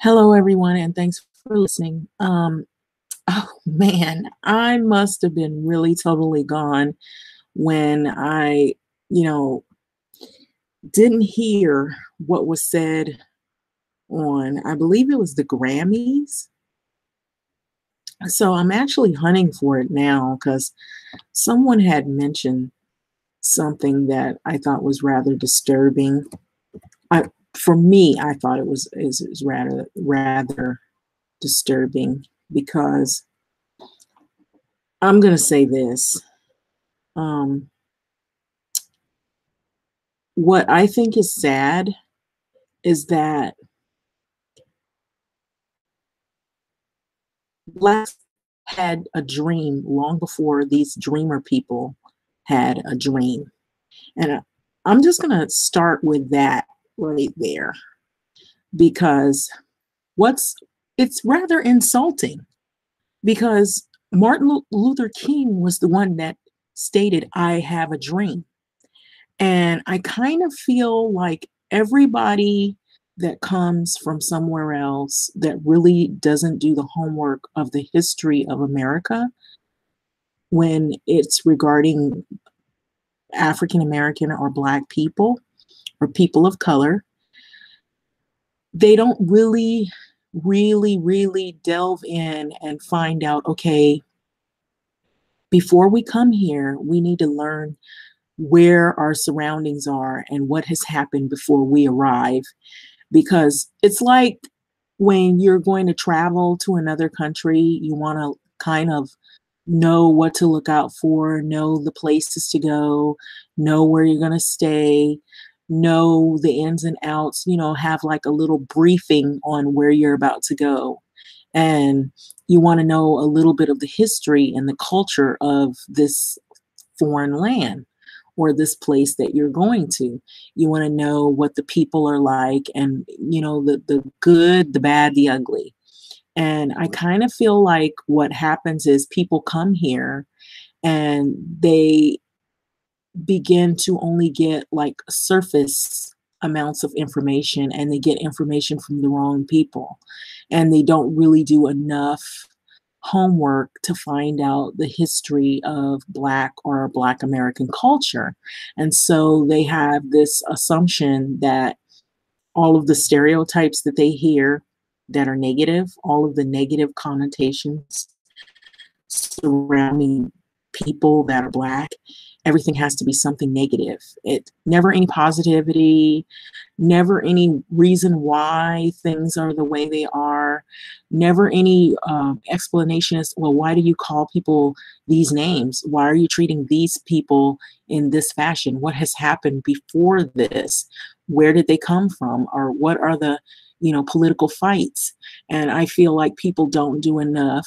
Hello, everyone, and thanks for listening. Oh man, I must have been really totally gone when you know, didn't hear what was said on, I believe it was the Grammys. So I'm actually hunting for it now because someone had mentioned something that I thought was rather disturbing. I, for me, I thought it is rather disturbing because I'm gonna say this. Um, what I think is sad is that blacks had a dream long before these dreamer people had a dream. And I'm just gonna start with that right there because what's it's rather insulting because Luther King was the one that stated, "I have a dream." And I kind of feel like everybody that comes from somewhere else that really doesn't do the homework of the history of America when it's regarding African American or Black people or people of color, they don't really delve in and find out, okay, before we come here, we need to learn where our surroundings are and what has happened before we arrive, because it's like when you're going to travel to another country, you want to kind of know what to look out for, know the places to go, know where you're going to stay, know the ins and outs, have like a little briefing on where you're about to go. And you want to know a little bit of the history and the culture of this foreign land or this place that you're going to. You want to know what the people are like and, the good, the bad, the ugly. And I kind of feel like what happens is people come here and they begin to only get like surface amounts of information, and they get information from the wrong people, and they don't really do enough homework to find out the history of Black or Black American culture. And so they have this assumption that all of the stereotypes that they hear that are negative, all of the negative connotations surrounding people that are Black, everything has to be something negative. It never any positivity, never any reason why things are the way they are, never any explanation as, well, why do you call people these names? Why are you treating these people in this fashion? What has happened before this? Where did they come from? Or what are the, political fights? And I feel like people don't do enough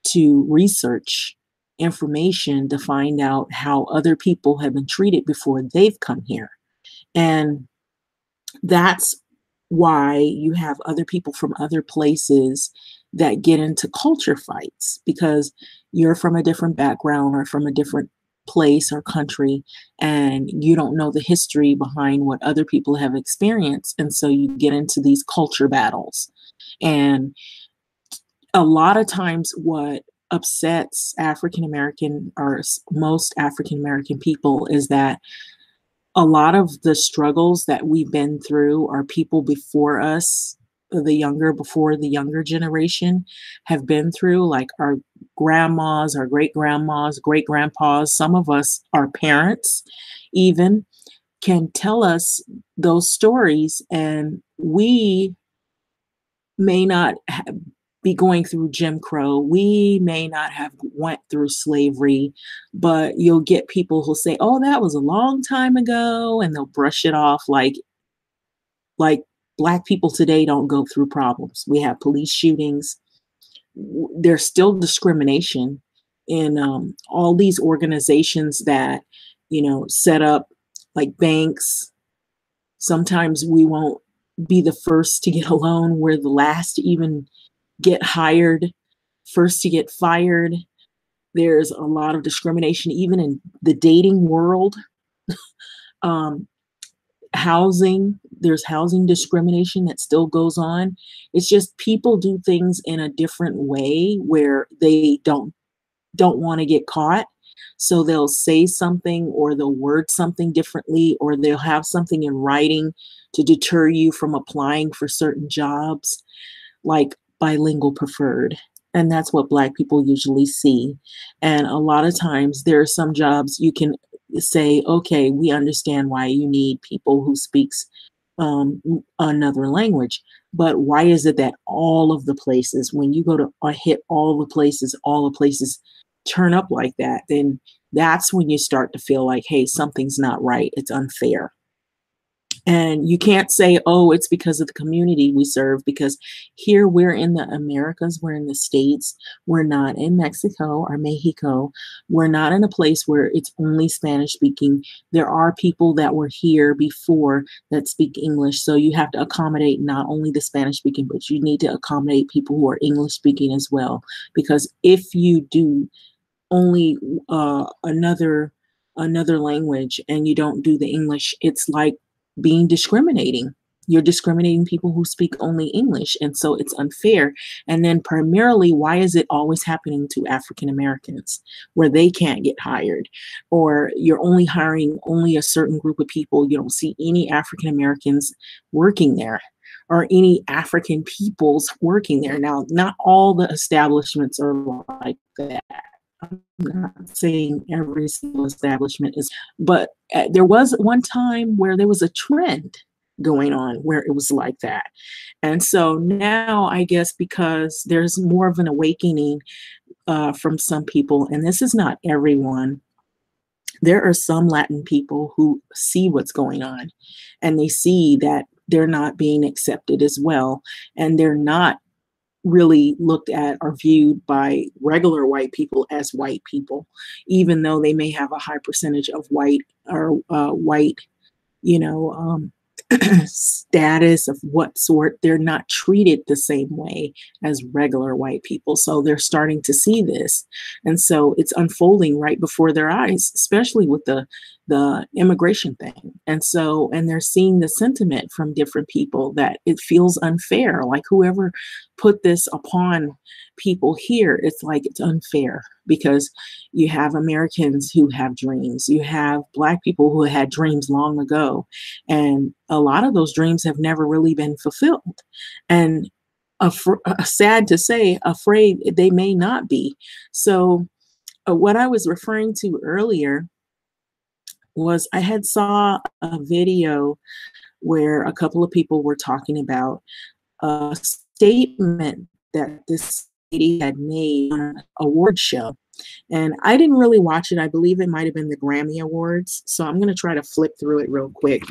to research information to find out how other people have been treated before they've come here. And that's why you have other people from other places that get into culture fights, because you're from a different background or from a different place or country, and you don't know the history behind what other people have experienced. And so you get into these culture battles. And a lot of times what upsets African American or most African American people is that a lot of the struggles that we've been through are people before us, before the younger generation have been through, like our grandmas, our great grandmas, great grandpas, some of us, our parents even can tell us those stories, and we may not be going through Jim Crow. We may not have went through slavery, but you'll get people who'll say, "Oh, that was a long time ago," and they'll brush it off like Black people today don't go through problems. We have police shootings. There's still discrimination in all these organizations that set up like banks. Sometimes we won't be the first to get a loan. We're the last to even get hired, first to get fired. There's a lot of discrimination, even in the dating world, housing. there's housing discrimination that still goes on. It's just people do things in a different way where they don't want to get caught. So they'll say something or they'll word something differently or they'll have something in writing to deter you from applying for certain jobs, like bilingual preferred. And that's what Black people usually see. And a lot of times there are some jobs you can say, okay, we understand why you need people who speaks another language. But why is it that all of the places, when you go to hit all the places turn up like that, then that's when you start to feel like, hey, something's not right. It's unfair. And you can't say, oh, it's because of the community we serve, because here we're in the Americas, we're in the States, we're not in Mexico or Mexico. We're not in a place where it's only Spanish speaking. There are people that were here before that speak English. So you have to accommodate not only the Spanish speaking, but you need to accommodate people who are English speaking as well. Because if you do only another language and you don't do the English, it's like being discriminating. You're discriminating people who speak only English, and so it's unfair. And then primarily, why is it always happening to African Americans where they can't get hired? Or you're only hiring only a certain group of people. You don't see any African Americans working there or any African peoples working there. Now, not all the establishments are like that. I'm not saying every single establishment is, but there was one time where there was a trend going on where it was like that. And so now I guess because there's more of an awakening from some people, and this is not everyone, there are some Latin people who see what's going on and they see that they're not being accepted as well, and they're not really looked at or viewed by regular white people as white people, even though they may have a high percentage of white or white, you know, status of what sort. They're not treated the same way as regular white people. So they're starting to see this. And so it's unfolding right before their eyes, especially with the immigration thing. And so, and they're seeing the sentiment from different people that it feels unfair. Like whoever put this upon people here, it's like it's unfair because you have Americans who have dreams. You have Black people who had dreams long ago. And a lot of those dreams have never really been fulfilled. And sad to say, afraid they may not be. So what I was referring to earlier was I had saw a video where a couple of people were talking about a statement that this lady had made on an award show. And I didn't really watch it. I believe it might have been the Grammy Awards. So I'm going to try to flip through it real quick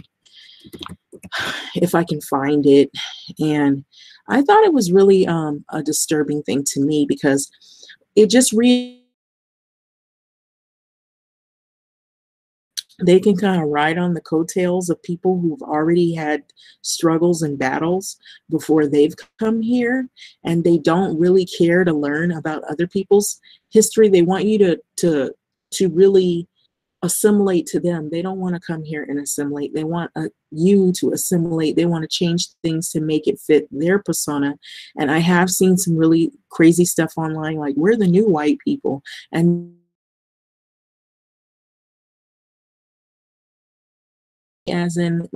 if I can find it. And I thought it was really a disturbing thing to me because it just they can kind of ride on the coattails of people who've already had struggles and battles before they've come here, and they don't really care to learn about other people's history. They want you to really assimilate to them. They don't want to come here and assimilate. They want you to assimilate. They want to change things to make it fit their persona. And I have seen some really crazy stuff online, like we're the new white people, and as in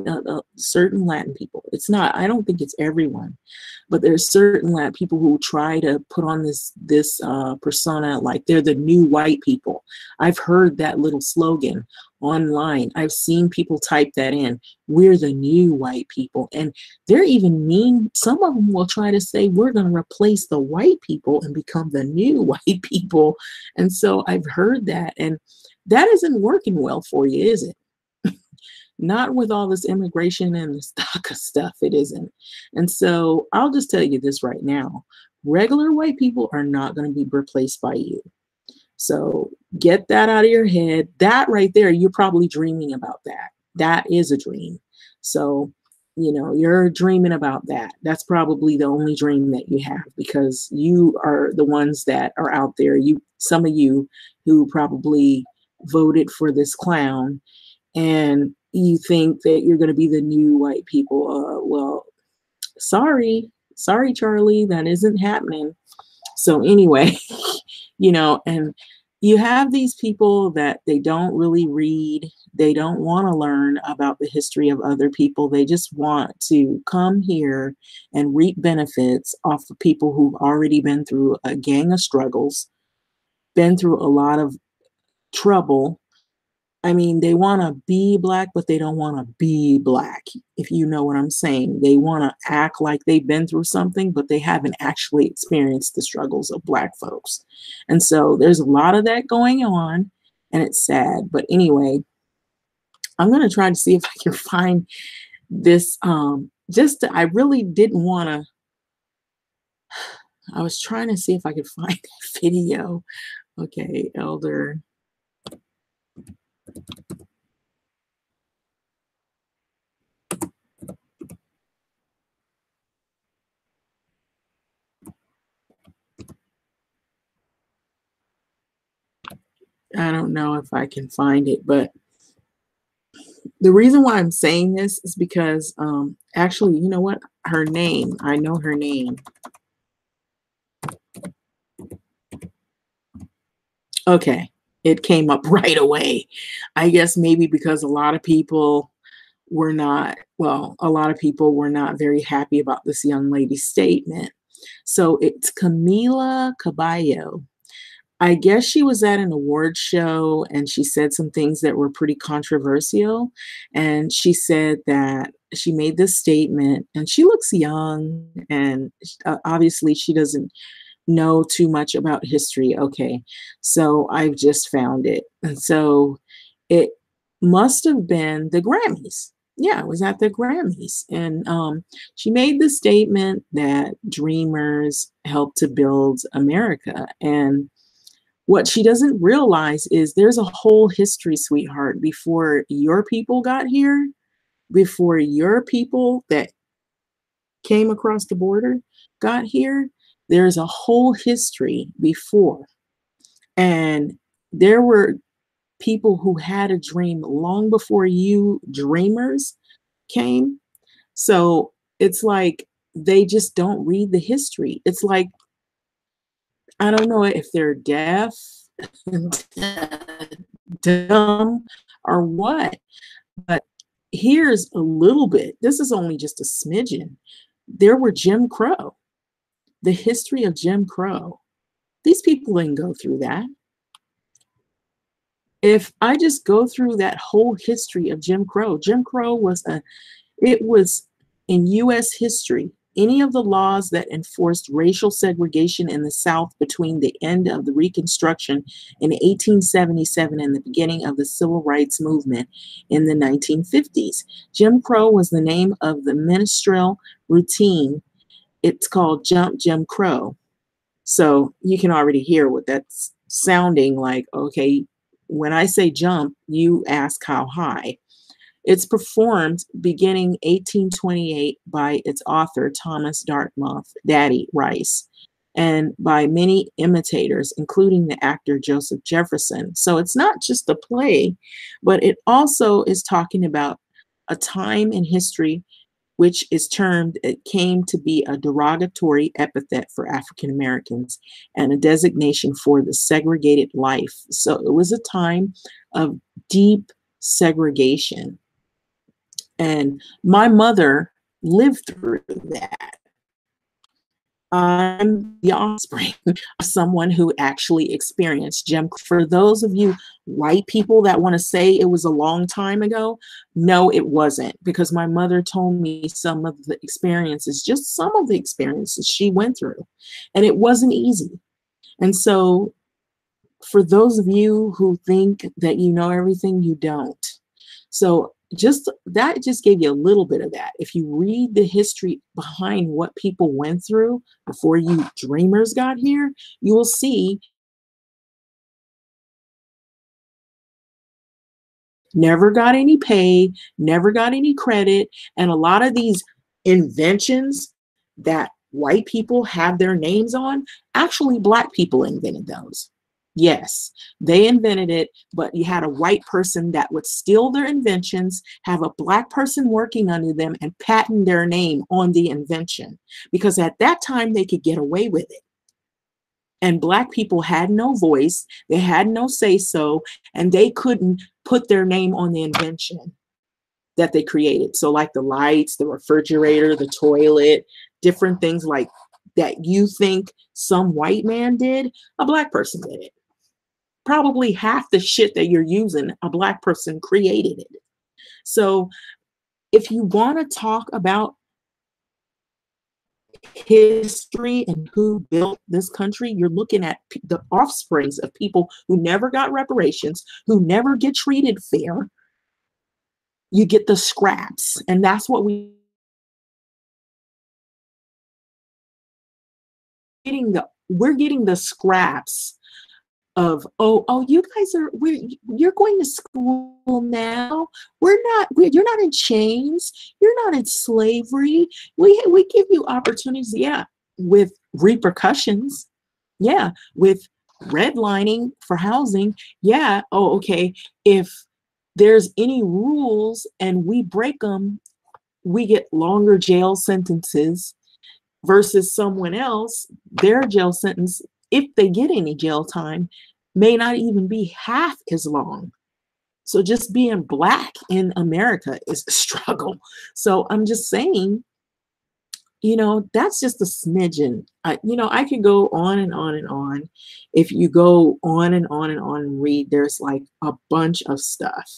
certain Latin people. It's not, I don't think it's everyone, but there's certain Latin people who try to put on this persona like they're the new white people. I've heard that little slogan online. I've seen people type that in. We're the new white people. And they're even mean. Some of them will try to say we're going to replace the white people and become the new white people. And so I've heard that, and that isn't working well for you, is it? Not with all this immigration and the DACA stuff, it isn't. And so I'll just tell you this right now. Regular white people are not going to be replaced by you. So get that out of your head. That right there, you're probably dreaming about that. That is a dream. So, you know, you're dreaming about that. That's probably the only dream that you have, because you are the ones that are out there. Some of you who probably voted for this clown, and you think that you're going to be the new white people. Well, sorry, Charlie, that isn't happening. So anyway, and you have these people that they don't really read. They don't want to learn about the history of other people. They just want to come here and reap benefits off of people who've already been through a gang of struggles, been through a lot of trouble. I mean, they want to be Black, but they don't want to be Black, if you know what I'm saying. They want to act like they've been through something, but they haven't actually experienced the struggles of Black folks. And so there's a lot of that going on, and it's sad. But anyway, I'm going to try to see if I can find this. I really didn't want to. I was trying to see if I could find that video. Okay, Elder. I don't know if I can find it, but the reason why I'm saying this is because actually, you know what? Her name, I know her name. Okay, it came up right away. I guess maybe because a lot of people were not, well, a lot of people were not very happy about this young lady's statement. So it's Camila Cabello. I guess she was at an award show and she said some things that were pretty controversial. And she said that she made this statement, and she looks young, and obviously she doesn't know too much about history. Okay, so I've just found it. And so it must have been the Grammys. Yeah, it was at the Grammys. And she made the statement that dreamers helped to build America. And what she doesn't realize is there's a whole history, sweetheart, before your people got here, before your people that came across the border got here. There's a whole history before. And there were people who had a dream long before you dreamers came. So it's like they just don't read the history. It's like, I don't know if they're deaf, dumb, or what, but here's a little bit. This is only just a smidgen. There were Jim Crow, the history of Jim Crow. These people didn't go through that. If I just go through that whole history of Jim Crow it was in US history. Any of the laws that enforced racial segregation in the South between the end of the Reconstruction in 1877 and the beginning of the Civil Rights Movement in the 1950s. Jim Crow was the name of the ministerial routine. It's called Jump Jim Crow. So you can already hear what that's sounding like. Okay, when I say jump, you ask how high. It's performed beginning 1828 by its author, Thomas Dartmouth, Daddy Rice, and by many imitators, including the actor Joseph Jefferson. So it's not just a play, but it also is talking about a time in history which is termed, it came to be a derogatory epithet for African Americans and a designation for the segregated life. So it was a time of deep segregation. And my mother lived through that. I'm the offspring of someone who actually experienced Jim. For those of you white people that want to say it was a long time ago, no, it wasn't, because my mother told me some of the experiences, just some of the experiences she went through, and it wasn't easy. And so for those of you who think that you know everything, you don't. So just that just gave you a little bit of that. If you read the history behind what people went through before you dreamers got here, you will see never got any pay, never got any credit. And a lot of these inventions that white people have their names on, actually Black people invented those. Yes, they invented it, but you had a white person that would steal their inventions, have a black person working under them, and patent their name on the invention. Because at that time, they could get away with it. And black people had no voice, they had no say so, and they couldn't put their name on the invention that they created. So, like the lights, the refrigerator, the toilet, different things like that you think some white man did, a black person did it. Probably half the shit that you're using, a black person created it. So if you want to talk about history and who built this country, you're looking at the offsprings of people who never got reparations, who never get treated fair. You get the scraps, and that's what we're getting the scraps of, you guys are, you're going to school now. You're not in chains, you're not in slavery. We give you opportunities, yeah, with repercussions, yeah, with redlining for housing, yeah. Oh, okay, if there's any rules and we break them, we get longer jail sentences versus someone else, their jail sentence, if they get any jail time, may not even be half as long. So just being black in America is a struggle. So I'm just saying, that's just a smidgen. I could go on and on and on. If you go on and on and on and read, there's like a bunch of stuff.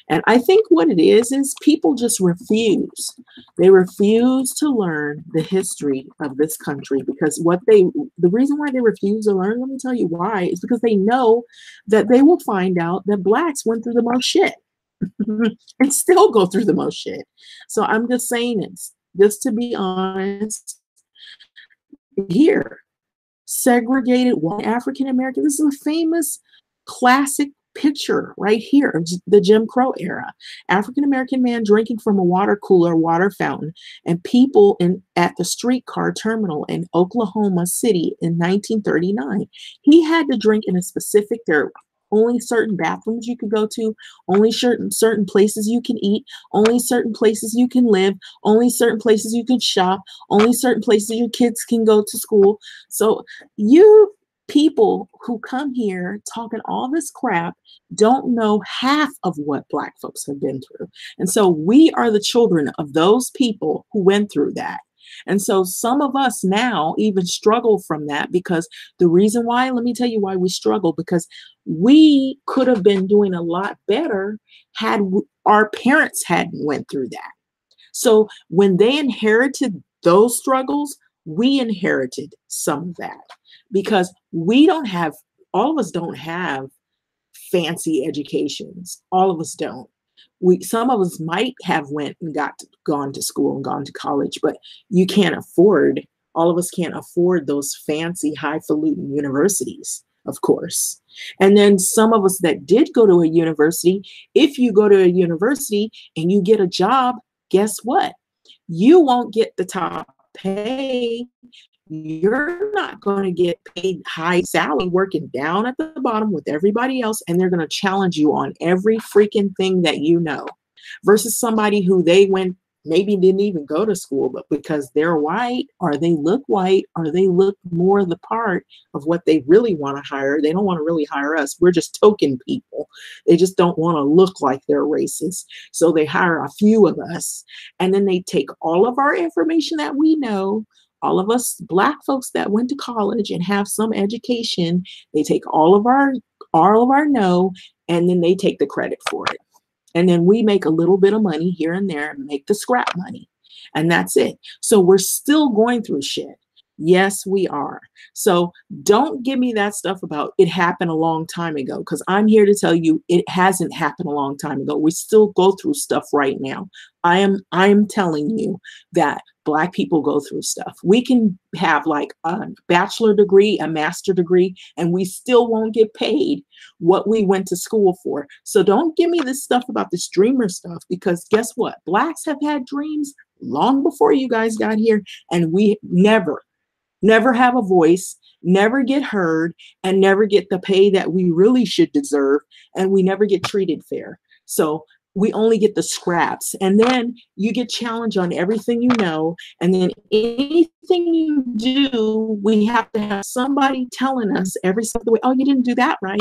And I think what it is people just refuse. They refuse to learn the history of this country because the reason why they refuse to learn, let me tell you why, is because they know that they will find out that blacks went through the most shit and still go through the most shit. So I'm just saying it's just to be honest, here, segregated one African American. This is a famous classic picture right here of the Jim Crow era. African American man drinking from a water cooler, water fountain, and people at the streetcar terminal in Oklahoma City in 1939. He had to drink in a specific, there only certain bathrooms you could go to, only certain places you can eat, only certain places you can live, only certain places you can shop, only certain places your kids can go to school. So you people who come here talking all this crap don't know half of what black folks have been through. And so we are the children of those people who went through that. And so some of us now even struggle from that because the reason why, let me tell you why we struggle, because we could have been doing a lot better had our parents hadn't went through that. So when they inherited those struggles, we inherited some of that because all of us don't have fancy educations. All of us don't. Some of us might have gone to school and gone to college, but all of us can't afford those fancy highfalutin universities, of course. And then some of us that did go to a university, if you go to a university and you get a job, guess what? You won't get the top pay. You're not going to get paid high salary working down at the bottom with everybody else, and they're going to challenge you on every freaking thing that you know, versus somebody who maybe didn't even go to school, but because they're white or they look more the part of what they really want to hire. They don't want to really hire us. We're just token people. They just don't want to look like they're racist. So they hire a few of us, and then they take all of our information that we know, all of us black folks that went to college and have some education, they take all of our know, and then they take the credit for it. And then we make a little bit of money here and there and make the scrap money. And that's it. So we're still going through shit. Yes, we are. So don't give me that stuff about it happened a long time ago, because I'm here to tell you it hasn't happened a long time ago. We still go through stuff right now. I am telling you that Black people go through stuff. We can have like a bachelor degree, a master degree, and we still won't get paid what we went to school for. So don't give me this stuff about this dreamer stuff, because guess what? Blacks have had dreams long before you guys got here, and we never have a voice. never get heard, and never get the pay that we really should deserve, and we never get treated fair. So we only get the scraps, and then you get challenged on everything you know, and then anything you do, we have to have somebody telling us every step of the way, oh, you didn't do that right.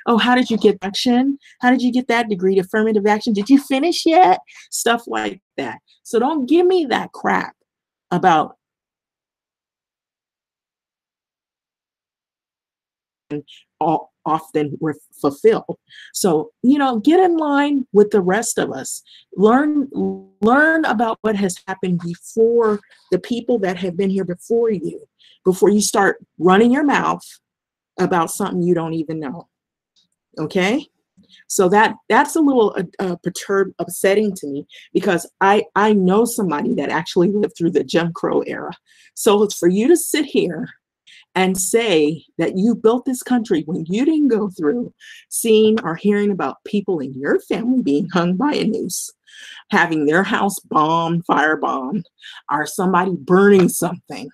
Oh, how did you get action? How did you get that degree? Affirmative action? Did you finish yet? Stuff like that. So don't give me that crap about often we're fulfilled. So, get in line with the rest of us. Learn about what has happened before the people that have been here before you start running your mouth about something you don't even know. Okay? So that's a little upsetting to me, because I know somebody that actually lived through the Jim Crow era. So it's for you to sit here and say that you built this country when you didn't go through seeing or hearing about people in your family being hung by a noose, having their house bombed, firebombed, or somebody burning something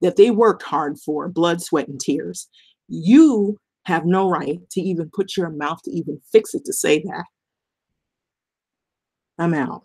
that they worked hard for, blood, sweat, and tears. You have no right to even put your mouth to even fix it to say that. I'm out.